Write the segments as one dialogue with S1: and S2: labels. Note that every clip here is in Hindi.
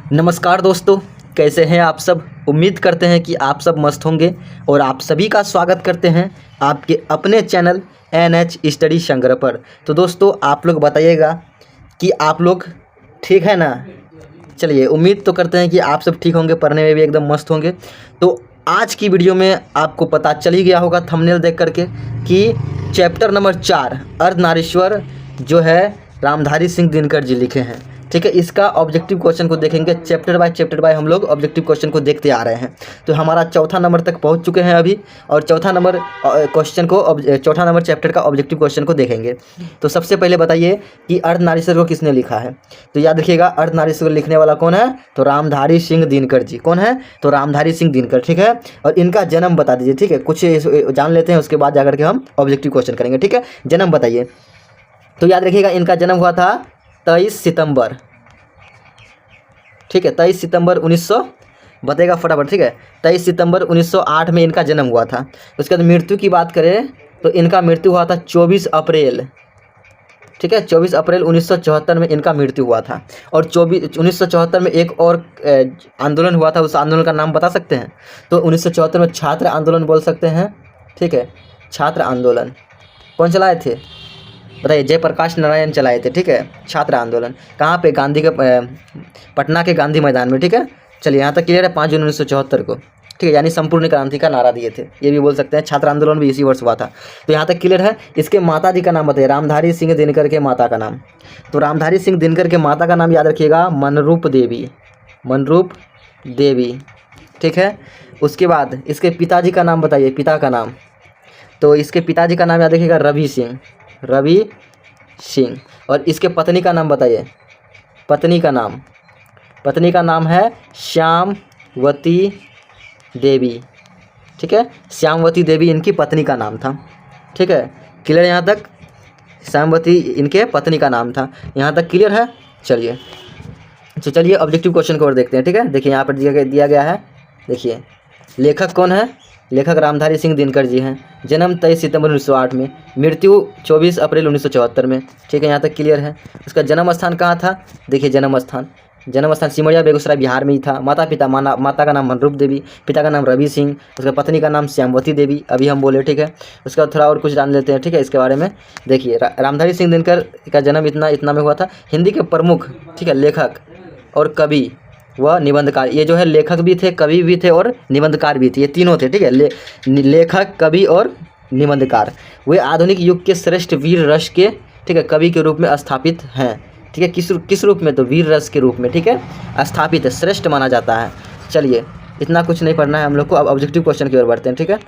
S1: नमस्कार दोस्तों, कैसे हैं आप सब। उम्मीद करते हैं कि आप सब मस्त होंगे और आप सभी का स्वागत करते हैं आपके अपने चैनल NH स्टडी संग्रह पर। तो दोस्तों, आप लोग बताइएगा कि आप लोग ठीक है ना। चलिए, उम्मीद तो करते हैं कि आप सब ठीक होंगे, पढ़ने में भी एकदम मस्त होंगे। तो आज की वीडियो में आपको पता चल ही गया होगा थंबनेल देख करके कि चैप्टर नंबर 4 अर्धनारीश्वर जो है रामधारी सिंह दिनकर जी लिखे हैं। ठीक है, इसका ऑब्जेक्टिव क्वेश्चन को देखेंगे चैप्टर बाय हम लोग ऑब्जेक्टिव क्वेश्चन को देखते आ रहे हैं। तो हमारा चौथा नंबर तक पहुंच चुके हैं अभी, और चौथा नंबर चैप्टर का ऑब्जेक्टिव क्वेश्चन को देखेंगे। तो सबसे पहले बताइए कि अर्धनारीश्वर को किसने लिखा है। तो याद रखिएगा, अर्धनारीश्वर लिखने वाला कौन है, तो रामधारी सिंह दिनकर जी। कौन है, तो रामधारी सिंह दिनकर। ठीक है, और इनका जन्म बता दीजिए। ठीक है, कुछ जान लेते हैं, उसके बाद जाकर के हम ऑब्जेक्टिव क्वेश्चन करेंगे। ठीक है, जन्म बताइए। तो याद रखिएगा, इनका जन्म हुआ था 23 सितंबर। ठीक है, 23 सितंबर 1900 बताएगा फटाफट। ठीक है, 23 सितंबर 1908 में इनका जन्म हुआ था। उसके बाद मृत्यु की बात करें तो इनका मृत्यु हुआ था 24 अप्रैल। ठीक है, 24 अप्रैल 1974 में इनका मृत्यु हुआ था। और 1974 में एक और आंदोलन हुआ था, उस आंदोलन का नाम बता सकते हैं। तो 1974 में छात्र आंदोलन बोल सकते हैं। ठीक है, छात्र आंदोलन कौन चलाए थे बताइए, जयप्रकाश नारायण चलाए थे। ठीक है, छात्र आंदोलन कहाँ पे, गांधी के पटना के गांधी मैदान में। ठीक है, चलिए यहाँ तक क्लियर है। 5 जून 1974 को। ठीक है, यानी संपूर्ण क्रांति का नारा दिए थे, ये भी बोल सकते हैं। छात्र आंदोलन भी इसी वर्ष हुआ था। तो यहाँ तक क्लियर है। इसके माता जी का नाम बताइए, रामधारी सिंह दिनकर के माता का नाम। तो रामधारी सिंह दिनकर के माता का नाम याद रखिएगा, मनरूप देवी। मनरूप देवी। ठीक है, उसके बाद इसके पिताजी का नाम बताइए, पिता का नाम। तो इसके पिताजी का नाम याद रखिएगा, रवि सिंह। रवि सिंह। और इसके पत्नी का नाम बताइए, पत्नी का नाम। पत्नी का नाम है श्यामवती देवी। ठीक है, श्यामवती देवी इनकी पत्नी का नाम था। ठीक है, क्लियर यहाँ तक। श्यामवती इनके पत्नी का नाम था, यहाँ तक क्लियर है। चलिए, तो चलिए ऑब्जेक्टिव क्वेश्चन को और देखते हैं। ठीक है, देखिए यहाँ पर दिया गया है। देखिए, लेखक कौन है, लेखक रामधारी सिंह दिनकर जी हैं। जन्म 23 सितंबर 1908 में, मृत्यु 24 अप्रैल 1974 में। ठीक है, यहाँ तक क्लियर है। उसका जन्म स्थान कहाँ था, देखिए जन्म स्थान सिमरिया बेगूसराय बिहार में ही था। माता का नाम मनरूप देवी, पिता का नाम रवि सिंह, उसका पत्नी का नाम श्यामवती देवी, अभी हम बोले। ठीक है, उसके बाद थोड़ा और कुछ जान लेते हैं। ठीक है, इसके बारे में देखिए, रामधारी सिंह दिनकर का जन्म इतना में हुआ था। हिंदी के प्रमुख, ठीक है, लेखक और कवि वह निबंधकार। ये जो है लेखक भी थे, कवि भी थे और निबंधकार भी थे, ये तीनों थे। ठीक है, लेखक, कवि और निबंधकार। वे आधुनिक युग के श्रेष्ठ वीर रस के, ठीक है, कवि के रूप में स्थापित हैं। ठीक है, किस रूप में, तो वीर रस के रूप में। ठीक है, स्थापित है, श्रेष्ठ माना जाता है। चलिए, इतना कुछ नहीं पढ़ना है हम लोग को, अब ऑब्जेक्टिव क्वेश्चन की ओर बढ़ते हैं। ठीक है,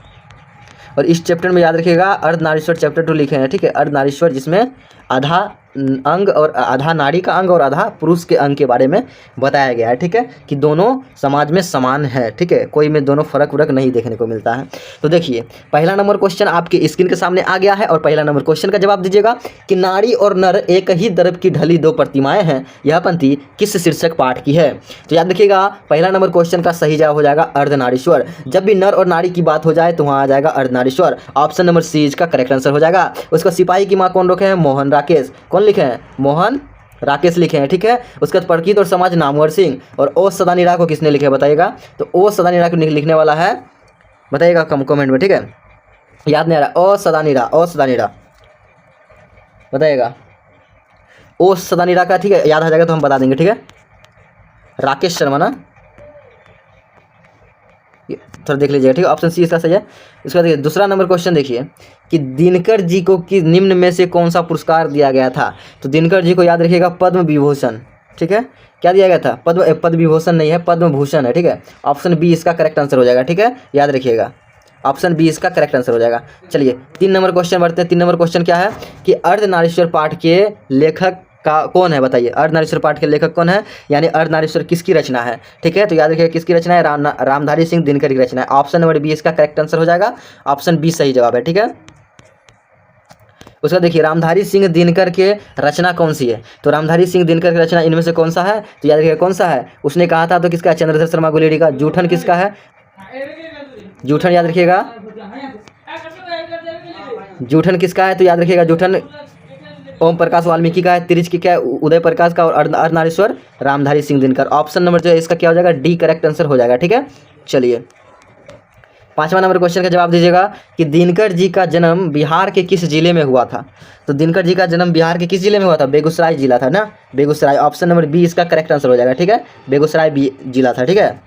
S1: और इस चैप्टर में याद रखिएगा, अर्धनारीश्वर चैप्टर 2 लिखे हैं। ठीक है, अर्धनारीश्वर जिसमें आधा अंग और आधा नारी का अंग और आधा पुरुष के अंग के बारे में बताया गया है। ठीक है, कि दोनों समाज में समान है। ठीक है, कोई में दोनों फर्क नहीं देखने को मिलता है। तो देखिए, पहला नंबर क्वेश्चन आपके स्क्रीन के सामने आ गया है, और पहला नंबर क्वेश्चन का जवाब दीजिएगा कि नारी और नर एक ही दर्प की ढली दो प्रतिमाएं हैं, यह पंक्ति किस शीर्षक पाठ की है। तो याद रखिएगा, पहला नंबर क्वेश्चन का सही जवाब हो जाएगा अर्धनारीश्वर। जब भी नर और नारी की बात हो जाए तो वहाँ आ जाएगा अर्धनारीश्वर। ऑप्शन नंबर सी इसका करेक्ट आंसर हो जाएगा। उसका सिपाही की माँ कौन रखे हैं, मोहन राकेश। कौन लिखे हैं, मोहन राकेश लिखे हैं। ठीक है, उसके बाद प्रकृत और समाज नामवर सिंह। और ओ सदानीरा को किसने लिखे बताइएगा, तो ओ सदानीरा को लिखने वाला है, बताइएगा कमेंट में। ठीक है, याद नहीं आ रहा, ओ सदानीरा बताइएगा, ओ सदानीरा का। ठीक है, याद आ जाएगा तो हम बता देंगे। ठीक है, राकेश शर्मा ना, थोड़ा देख लीजिएगा। ठीक है, ऑप्शन सी इसका सही है। इसका देखिए, दूसरा नंबर क्वेश्चन देखिए कि दिनकर जी को कि निम्न में से कौन सा पुरस्कार दिया गया था। तो दिनकर जी को याद रखिएगा पद्म विभूषण। ठीक है, क्या दिया गया था, पद्म विभूषण नहीं है, पद्म भूषण है। ठीक है, ऑप्शन बी इसका करेक्ट आंसर हो जाएगा। ठीक है, याद रखिएगा, ऑप्शन बी इसका करेक्ट आंसर हो जाएगा। चलिए, 3 नंबर क्वेश्चन बढ़ते हैं। 3 नंबर क्वेश्चन क्या है कि अर्धनारीश्वर पाठ के लेखक का कौन है बताइए। अर्धनारीश्वर पाठ के लेखक कौन है, यानी अर्धनारीश्वर किसकी रचना है। ठीक है, तो याद रखिएगा किसकी रचना है, रामधारी सिंह दिनकर की रचना है। ऑप्शन नंबर बी इसका करेक्ट आंसर हो जाएगा। ऑप्शन बी सही जवाब है। ठीक है, उसका देखिए, रामधारी सिंह दिनकर के रचना कौन सी है। तो रामधारी सिंह दिनकर की रचना इनमें से कौन सा है, तो याद रखिएगा कौन सा है, उसने कहा था तो किसका, चंद्रशेखर शर्मा गुलेरी का। जूठन किसका है, जूठन याद रखिएगा, जूठन किसका है, तो याद रखिएगा जूठन ओम प्रकाश वाल्मीकि का है, तिरज की क्या है, उदय प्रकाश का, और अर्धनारीश्वर रामधारी सिंह दिनकर। ऑप्शन नंबर जो है इसका क्या हो जाएगा, डी करेक्ट आंसर हो जाएगा। ठीक है, चलिए 5वां नंबर क्वेश्चन का जवाब दीजिएगा कि दिनकर जी का जन्म बिहार के किस जिले में हुआ था। तो दिनकर जी का जन्म बिहार के किस जिले में हुआ था, बेगूसराय जिला था ना, बेगूसराय। ऑप्शन नंबर बी इसका करेक्ट आंसर हो जाएगा। ठीक है, बेगूसराय जिला था। ठीक है,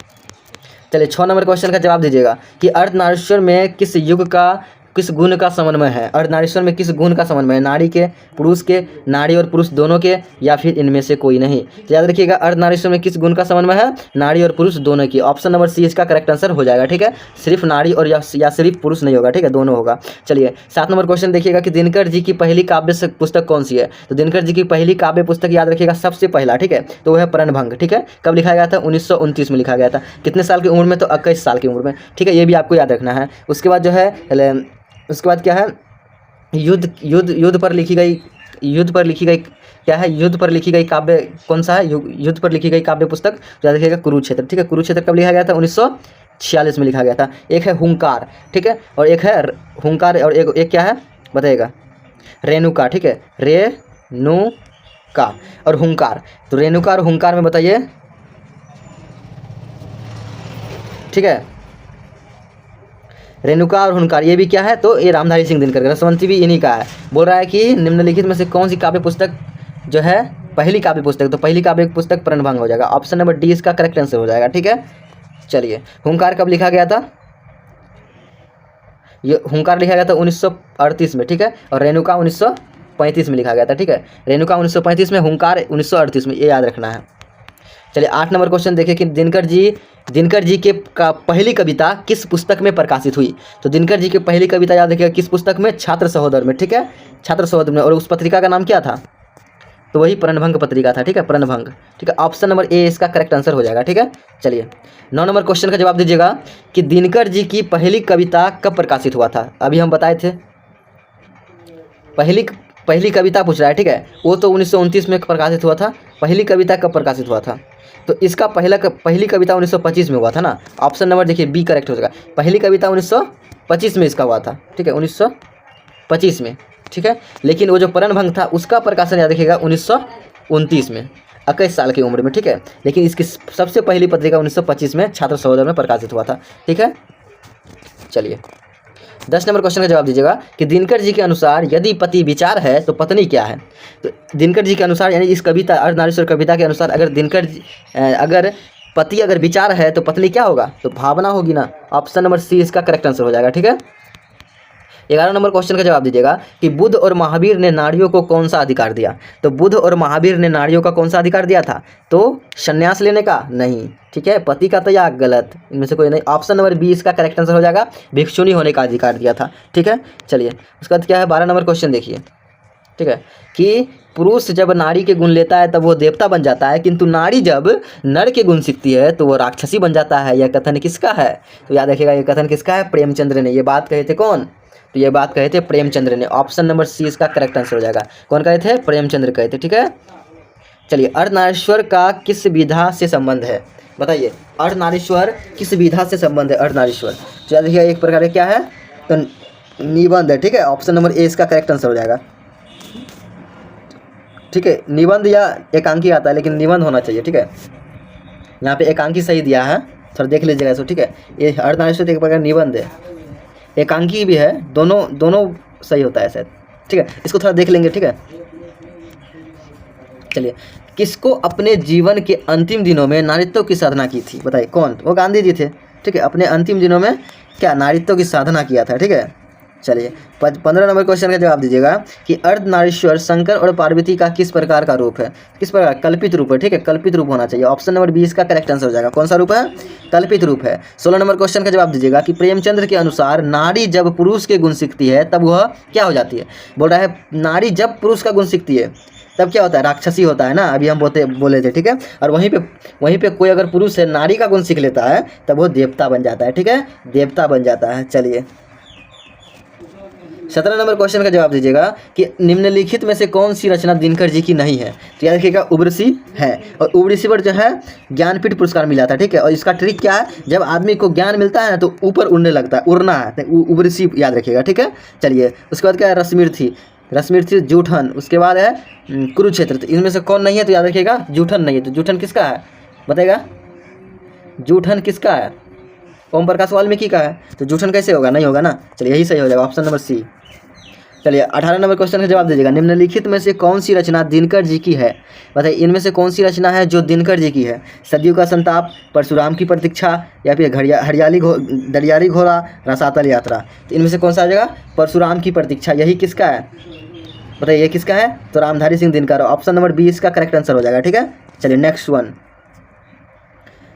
S1: चलिए 6 नंबर क्वेश्चन का जवाब दीजिएगा कि अर्धनारीश्वर में किस युग का किस गुण का समन्वय है। अर्धनारीश्वर में किस गुण का समन्वय है, नारी के, पुरुष के, नारी और पुरुष दोनों के, या फिर इनमें से कोई नहीं। तो याद रखिएगा अर्धनारीश्वर में किस गुण का समन्वय है, नारी और पुरुष दोनों की। ऑप्शन नंबर सी इसका करेक्ट आंसर हो जाएगा। ठीक है, सिर्फ नारी और या सिर्फ पुरुष नहीं होगा। ठीक है, दोनों होगा। चलिए 7 नंबर क्वेश्चन देखिएगा कि दिनकर जी की पहली काव्य पुस्तक कौन सी है। तो दिनकर जी की पहली काव्य पुस्तक याद रखिएगा सबसे पहला, ठीक है, तो वह है प्रणभंग। ठीक है, कब लिखा गया था, 1929 में लिखा गया था। कितने साल की उम्र में, तो 21 साल की उम्र में। ठीक है, ये भी आपको याद रखना है। उसके बाद जो है, उसके बाद क्या है, युद्ध पर लिखी गई क्या है, युद्ध पर लिखी गई काव्य कौन सा है, युद्ध पर लिखी गई काव्य पुस्तक याद रखिएगा कुरुक्षेत्र। ठीक है, कुरुक्षेत्र कब लिखा गया था, 1946 में लिखा गया था। एक है हुंकार, ठीक है, और एक है हुंकार, और एक क्या है बताइएगा, रेणुका। ठीक है, रेणुका और हुंकार। तो रेणुका और हुंकार में बताइए। ठीक है, रेणुका और हुंकार ये भी क्या है, तो ये रामधारी सिंह दिनकर, रसवंती भी इन्हीं का है। बोल रहा है कि निम्नलिखित में से कौन सी काव्य पुस्तक जो है पहली काव्य पुस्तक, तो पहली काव्य पुस्तक प्रणभंग हो जाएगा। ऑप्शन नंबर डी इसका करेक्ट आंसर हो जाएगा। ठीक है, चलिए हुंकार कब लिखा गया था, ये हुंकार लिखा गया था 1938 में। ठीक है, और रेणुका 1935 में लिखा गया था। ठीक है, रेणुका 1935 में, हुंकार 1938 में, ये याद रखना है। चलिए 8 नंबर क्वेश्चन देखिए कि दिनकर जी के पहली कविता किस पुस्तक में प्रकाशित हुई। तो दिनकर जी की पहली कविता याद रखिएगा किस पुस्तक में, छात्र सहोदर में। ठीक है, छात्र सहोदर में, और उस पत्रिका का नाम क्या था, तो वही प्रणभंग पत्रिका था। ठीक है, प्रणभंग। ठीक है, ऑप्शन नंबर ए इसका करेक्ट आंसर हो जाएगा। ठीक है, चलिए 9 नंबर क्वेश्चन का जवाब दीजिएगा कि दिनकर जी की पहली कविता कब प्रकाशित हुआ था। अभी हम बताए थे पहली कविता पूछ रहा है। ठीक है, वो तो 1929 में प्रकाशित हुआ था। पहली कविता कब प्रकाशित हुआ था, तो इसका पहली कविता 1925 में हुआ था ना। ऑप्शन नंबर देखिए बी करेक्ट हो जाएगा। पहली कविता 1925 में इसका हुआ था। ठीक है, 1925 में। ठीक है, लेकिन वो जो प्रणभंग था उसका प्रकाशन याद रखिएगा 1929 में, 21 साल की उम्र में। ठीक है, लेकिन इसकी सबसे पहली पत्रिका 1925 में छात्र सहोदर में प्रकाशित हुआ था। ठीक है, चलिए 10 नंबर क्वेश्चन का जवाब दीजिएगा कि दिनकर जी के अनुसार यदि पति विचार है तो पत्नी क्या है। तो दिनकर जी के अनुसार, यानी इस कविता अर्धनारीश्वर कविता के अनुसार, अगर पति अगर विचार है तो पत्नी क्या होगा, तो भावना होगी ना। ऑप्शन नंबर सी इसका करेक्ट आंसर हो जाएगा। ठीक है, 11 नंबर क्वेश्चन का जवाब दीजिएगा कि बुद्ध और महावीर ने नारियों को कौन सा अधिकार दिया। तो बुद्ध और महावीर ने नारियों का कौन सा अधिकार दिया था, तो संन्यास लेने का नहीं। ठीक है, पति का तो या गलत, इनमें से कोई नहीं। ऑप्शन नंबर बी इसका करेक्ट आंसर हो जाएगा, भिक्षुणी होने का अधिकार दिया था। ठीक है, चलिए उसके बाद क्या है, 12 नंबर क्वेश्चन देखिए। ठीक है, कि पुरुष जब नारी के गुण लेता है तब वो देवता बन जाता है, किंतु नारी जब नर के गुण सीखती है तो वो राक्षसी बन जाता है। यह कथन किसका है, तो याद रखिएगा ये कथन किसका है, प्रेमचंद्र ने। ये बात कहे थे कौन, तो ये बात कहे थे प्रेमचंद्र ने। ऑप्शन नंबर सी इसका करेक्ट आंसर हो जाएगा। कौन कहे थे, प्रेमचंद्र कहे थे। ठीक है, चलिए अर्धनारीश्वर का किस विधा से संबंध है, बताइए अर्धनारीश्वर किस विधा से संबंध है। अर्धनारीश्वर तो याद रखिएगा एक प्रकार क्या है, तो निबंध है। ठीक है, ऑप्शन नंबर ए इसका करेक्ट आंसर हो जाएगा। ठीक है, निबंध या एकांकी आता है, लेकिन निबंध होना चाहिए। ठीक है, यहाँ पे एकांकी सही दिया है, थोड़ा देख लीजिएगा इसको। ठीक है, ये अर्धनारीश्वर एक प्रकार निबंध है, एकांकी भी है, दोनों सही होता है शायद। ठीक है, इसको थोड़ा देख लेंगे। ठीक है, चलिए किसको अपने जीवन के अंतिम दिनों में नारीत्व की साधना की थी, बताइए कौन, वो गांधी जी थे। ठीक है, अपने अंतिम दिनों में क्या नारीत्व की साधना किया था। ठीक है, चलिए 15 नंबर क्वेश्चन का जवाब दीजिएगा कि अर्धनारीश्वर शंकर और पार्वती का किस प्रकार का रूप है, किस प्रकार, कल्पित रूप है। ठीक है, कल्पित रूप होना चाहिए। ऑप्शन नंबर बी इसका करेक्ट आंसर हो जाएगा। कौन सा रूप है, कल्पित रूप है। 16 नंबर क्वेश्चन का जवाब दीजिएगा कि प्रेमचंद्र के अनुसार नारी जब पुरुष के गुण सीखती है तब वह क्या हो जाती है। बोल रहा है नारी जब पुरुष का गुण सीखती है तब क्या होता है, राक्षसी होता है ना, अभी हम बोले थे। ठीक है, और वहीं पे कोई अगर पुरुष है नारी का गुण सीख लेता है तब वो देवता बन जाता है। ठीक है, देवता बन जाता है। चलिए 17 नंबर क्वेश्चन का जवाब दीजिएगा कि निम्नलिखित में से कौन सी रचना दिनकर जी की नहीं है। तो याद रखिएगा उर्वशी है, और उर्वशी पर जो है ज्ञानपीठ पुरस्कार मिला था। ठीक है, और इसका ट्रिक क्या है, जब आदमी को ज्ञान मिलता है ना तो ऊपर उड़ने लगता है, उड़ना है, तो उर्वशी याद रखिएगा। ठीक है, चलिए उसके बाद क्या है, रश्मि थी, रश्मिरथी जूठन, उसके बाद है कुरुक्षेत्र। तो इनमें से कौन नहीं है? तो याद रखिएगा जूठन नहीं है। तो जूठन किसका है बताइएगा? जूठन किसका है? ओम प्रकाश वाल्मीकि का है। तो जूठन कैसे होगा? नहीं होगा ना। चलिए यही सही हो जाएगा, ऑप्शन नंबर सी। चलिए 18 नंबर क्वेश्चन का जवाब दीजिएगा। निम्नलिखित में से कौन सी रचना दिनकर जी की है? बताइए इनमें से कौन सी रचना है जो दिनकर जी की है? सदियों का संताप, परशुराम की प्रतीक्षा, या फिर दरियाली घोड़ा, रसातल यात्रा। तो इनमें से कौन सा आ जाएगा? परशुराम की प्रतीक्षा। यही किसका है बताइए? ये किसका है? तो Ramdhari Singh Dinkar. Option number B इसका करेक्ट आंसर हो जाएगा। ठीक है, चलिए नेक्स्ट वन।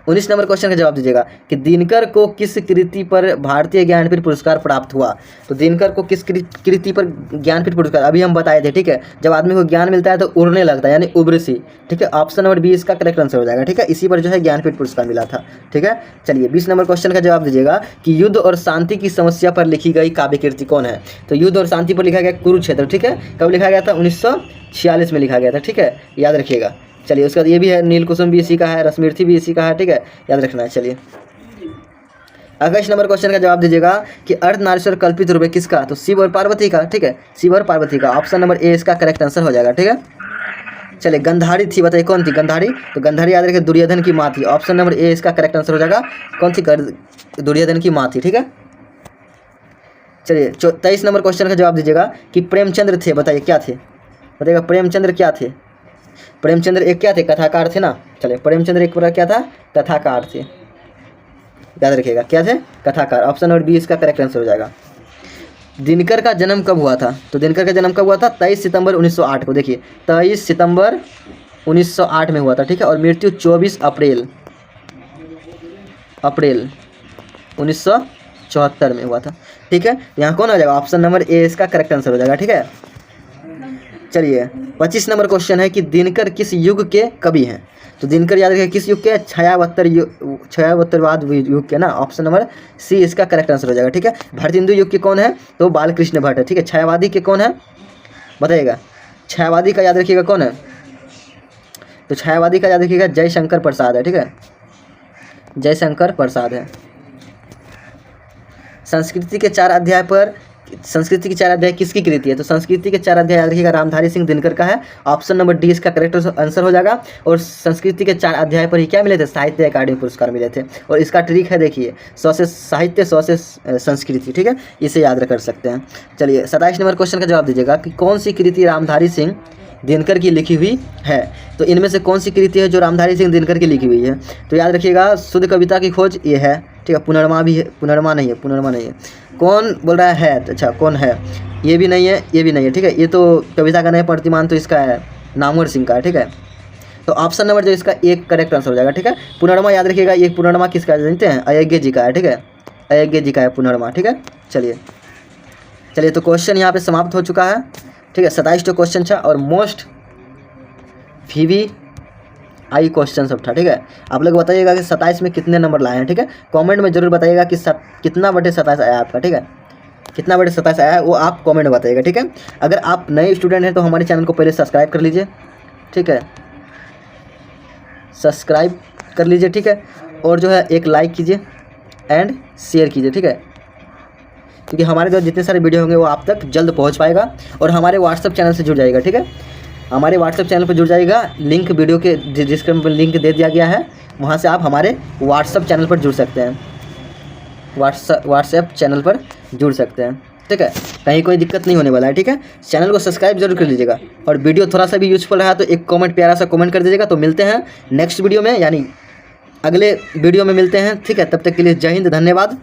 S1: 19 नंबर क्वेश्चन का जवाब दीजिएगा कि दिनकर को किस कृति पर भारतीय ज्ञानपीठ पुरस्कार प्राप्त हुआ? तो दिनकर को किस कृति पर ज्ञानपीठ पुरस्कार अभी हम बताए थे। ठीक है, जब आदमी को ज्ञान मिलता है तो उड़ने लगता है, यानी उब्रसी। ठीक है, ऑप्शन नंबर बी इसका करेक्ट आंसर हो जाएगा। ठीक है, इसी पर जो है ज्ञानपीठ पुरस्कार मिला था। ठीक है, चलिए 20 नंबर क्वेश्चन का जवाब दीजिएगा कि युद्ध और शांति की समस्या पर लिखी गई काव्य कृति कौन है? तो युद्ध और शांति पर लिखा गया कुरुक्षेत्र। ठीक है, कब लिखा गया था? 1946 में लिखा गया था। ठीक है, याद रखिएगा। चलिए उसके बाद ये भी है, नीलकुसुम भी इसी का है, रश्मिरथी भी इसी का है। ठीक है, याद रखना है। चलिए 21 नंबर क्वेश्चन का जवाब दीजिएगा कि अर्धनारीश्वर कल्पित रूप है किसका? तो शिव और पार्वती का। ठीक है, शिव और पार्वती का। ऑप्शन नंबर ए इसका करेक्ट आंसर हो जाएगा। ठीक है, चलिए गंधारी थी, बताइए कौन थी गंधारी? तो गंधारी याद रखिए दुर्योधन की माँ थी। ऑप्शन नंबर ए इसका करेक्ट आंसर हो जाएगा। कौन थी? दुर्योधन की माँ थी। ठीक है, चलिए 23 नंबर क्वेश्चन का जवाब दीजिएगा कि प्रेमचंद्र थे, बताइए क्या थे? बताइएगा प्रेमचंद्र क्या थे? प्रेमचंद्र एक क्या थे? कथाकार थे ना। चलिए प्रेमचंद्र एक पूरा क्या था? कथाकार थे। याद रखिएगा क्या थे? कथाकार। ऑप्शन नंबर बी इसका करेक्ट आंसर हो जाएगा। दिनकर का जन्म कब हुआ था? तो दिनकर का जन्म कब हुआ था? 23 सितंबर 1908 को। देखिए 23 सितंबर 1908 में हुआ था। ठीक है, और मृत्यु 24 अप्रैल 1974 में हुआ था। ठीक है, यहाँ कौन आ जाएगा? ऑप्शन नंबर ए इसका करेक्ट आंसर हो जाएगा। ठीक है, चलिए 25 नंबर क्वेश्चन है कि दिनकर किस युग के कवि हैं? तो दिनकर याद रखिए किस युग के? छायावत्तरवाद युग के ना। ऑप्शन नंबर सी इसका करेक्ट आंसर हो जाएगा। ठीक है, भारतेंदु युग के कौन है? तो बालकृष्ण भट्ट है। ठीक है, छायावादी के कौन है बताइएगा? छायावादी का याद रखिएगा कौन है? तो छायावादी का याद रखिएगा जयशंकर प्रसाद है। ठीक है, जयशंकर प्रसाद है। संस्कृति के 4 अध्याय पर संस्कृति के 4 अध्याय किसकी कृति है? तो संस्कृति के 4 अध्याय याद रखिएगा रामधारी सिंह दिनकर का है। ऑप्शन नंबर डी इसका करेक्ट आंसर हो जाएगा। और संस्कृति के 4 अध्याय पर ही क्या मिले थे? साहित्य अकादमी पुरस्कार मिले थे। और इसका ट्रिक है देखिए 100 से साहित्य 100 से संस्कृति। ठीक है, इसे याद कर सकते हैं। चलिए 27 नंबर क्वेश्चन का जवाब दीजिएगा कि कौन सी कृति रामधारी सिंह दिनकर की लिखी हुई है? तो इनमें से कौन सी कृति है जो रामधारी सिंह दिनकर की लिखी हुई है? तो याद रखिएगा शुद्ध कविता की खोज ये है। ठीक है, पुनर्मा भी है, पुनर्मा नहीं है। कौन बोल रहा है? अच्छा कौन है? ये भी नहीं है, ये भी नहीं है। ठीक है, ये तो कविता का नहीं, प्रतिमान तो इसका है नामवर सिंह का है। ठीक है, तो ऑप्शन नंबर जो इसका एक करेक्ट आंसर हो जाएगा। ठीक है, पुनर्मा याद रखिएगा, ये पुनर्मा किसका है जानते हैं? अयज्ञ जी का है। ठीक है, अयज्ञ जी का है पुनर्मा। ठीक है, चलिए तो क्वेश्चन यहाँ पे समाप्त हो चुका है। ठीक है, 27 तो क्वेश्चन था और मोस्ट VVI क्वेश्चन सब था। ठीक है, आप लोग बताइएगा कि 27 में कितने नंबर लाए हैं। ठीक है, कमेंट में जरूर बताइएगा कि कितना बटे 27 आया आपका। ठीक है, कितना बटे 27 आया है वो आप कमेंट में बताइएगा। ठीक है, अगर आप नए स्टूडेंट हैं तो हमारे चैनल को पहले सब्सक्राइब कर लीजिए। ठीक है, सब्सक्राइब कर लीजिए। ठीक है, और जो है एक लाइक कीजिए एंड शेयर कीजिए। ठीक है, क्योंकि हमारे जो जितने सारे वीडियो होंगे वो आप तक जल्द पहुंच पाएगा। और हमारे व्हाट्सअप चैनल से जुड़ जाएगा। ठीक है, हमारे व्हाट्सअप चैनल पर जुड़ जाइएगा। लिंक वीडियो के डिस्क्रिप्शन में लिंक दे दिया गया है, वहाँ से आप हमारे व्हाट्सअप चैनल पर जुड़ सकते हैं। व्हाट्सएप चैनल पर जुड़ सकते हैं। ठीक है, कहीं कोई दिक्कत नहीं होने वाला है। ठीक है, चैनल को सब्सक्राइब जरूर कर लीजिएगा। और वीडियो थोड़ा सा भी यूजफुल रहा तो एक कमेंट, प्यारा सा कमेंट कर दीजिएगा। तो मिलते हैं नेक्स्ट वीडियो में, यानी अगले वीडियो में मिलते हैं। ठीक है, तब तक के लिए जय हिंद, धन्यवाद।